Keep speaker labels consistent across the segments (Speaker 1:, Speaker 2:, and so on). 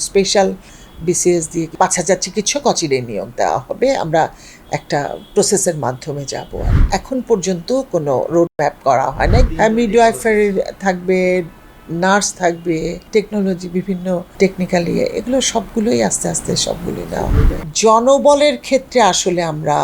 Speaker 1: Special BCS দিয়ে ৫,০০০ চিকিৎসক অচিরেই নিয়োগ দেওয়া হবে। আমরা একটা প্রসেসের মাধ্যমে যাব। এখন পর্যন্ত কোনো রোড ম্যাপ করা হয় নাই। মিডওয়াইফারি থাকবে, নার্স থাকবে, টেকনোলজি বিভিন্ন টেকনিক্যাল এগুলো সবগুলোই আস্তে আস্তে সবগুলোই দেওয়া হবে। জনবলের ক্ষেত্রে আসলে আমরা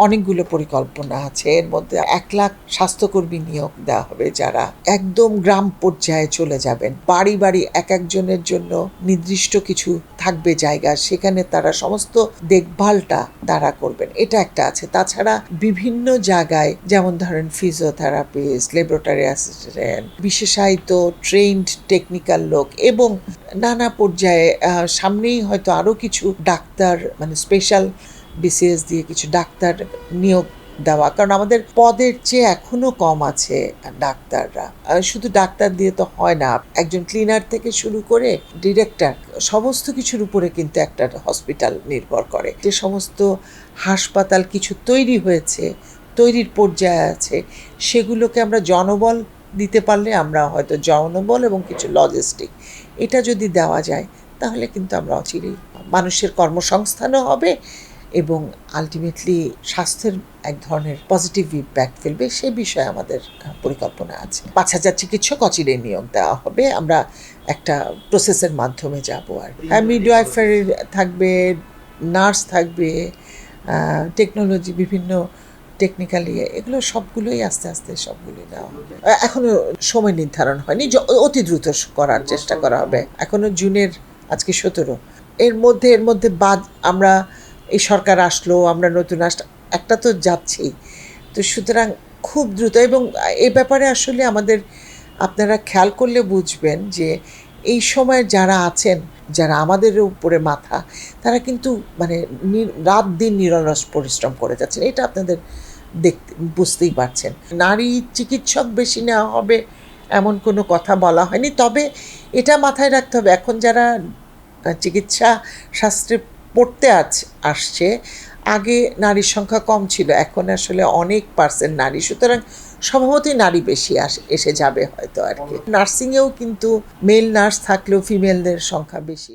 Speaker 1: অনেকগুলো পরিকল্পনা আছে। এর মধ্যে ১ লাখ স্বাস্থ্যকর্মী নিয়োগ দেওয়া হবে, যারা একদম গ্রাম পর্যায়ে চলে যাবেন। বাড়ি বাড়ি এক একজনের জন্য নির্দিষ্ট কিছু থাকবে জায়গা, সেখানে তারা সমস্ত দেখভালটা তারা করবেন। এটা একটা আছে। তাছাড়া বিভিন্ন জায়গায় যেমন ধরেন ফিজিওথেরাপিস্ট, ল্যাবরেটরি অ্যাসিস্ট্যান্ট, বিশেষায়িত ট্রেইনড টেকনিক্যাল লোক এবং নানা পর্যায়ে সামনেই হয়তো আরও কিছু ডাক্তার, মানে স্পেশাল বিসিএস দিয়ে কিছু ডাক্তার নিয়োগ দেওয়া। কারণ আমাদের পদের চেয়ে এখনো কম আছে ডাক্তাররা। শুধু ডাক্তার দিয়ে তো হয় না, একজন ক্লিনার থেকে শুরু করে ডিরেক্টর সমস্ত কিছুর উপরে কিন্তু একটা হসপিটাল নির্ভর করে। যে সমস্ত হাসপাতাল কিছু তৈরি হয়েছে, তৈরির পর্যায়ে আছে, সেগুলোকে আমরা জনবল দিতে পারলে আমরা হয়তো জনবল এবং কিছু লজিস্টিক এটা যদি দেওয়া যায়, তাহলে কিন্তু আমরা অচিরেই মানুষের কর্মসংস্থানও হবে এবং আলটিমেটলি স্বাস্থ্যের এক ধরনের পজিটিভ ইম্প্যাক্ট ফেলবে। সে বিষয়ে আমাদের পরিকল্পনা আছে। ৫,০০০ চিকিৎসক অচিরেই নিয়োগ দেওয়া হবে। আমরা একটা প্রসেসের মাধ্যমে যাব। আর মিডওয়াইফারি থাকবে, নার্স থাকবে, টেকনোলজি বিভিন্ন টেকনিক্যাল এগুলো সবগুলোই আস্তে আস্তে সবগুলোই দেওয়া হবে। এখনো সময় নির্ধারণ হয়নি, অতি দ্রুত করার চেষ্টা করা হবে। এখনো জুনের আজকে ১৭, এর মধ্যে বাদ আমরা এই সরকার আসলো, আমরা নতুন একটা তো যাচ্ছেই। তো সুতরাং খুব দ্রুত, এবং এই ব্যাপারে আসলে আমাদের আপনারা খেয়াল করলে বুঝবেন যে এই সময় যারা আছেন, যারা আমাদের উপরে মাথা, তারা কিন্তু মানে রাত দিন নিরলস পরিশ্রম করে যাচ্ছেন। এটা আপনাদের বুঝতেই পারছেন। নারী চিকিৎসক বেশি নেওয়া হবে এমন কোনো কথা বলা হয়নি। তবে এটা মাথায় রাখতে হবে, এখন যারা চিকিৎসা শাস্ত্রে পড়তে আসছে, আগে নারীর সংখ্যা কম ছিল, এখন আসলে অনেক পার্সেন্ট নারী। সুতরাং স্বভাবতই নারী বেশি এসে যাবে হয়তো আর কি। নার্সিংয়েও কিন্তু মেল নার্স থাকলেও ফিমেলদের সংখ্যা বেশি।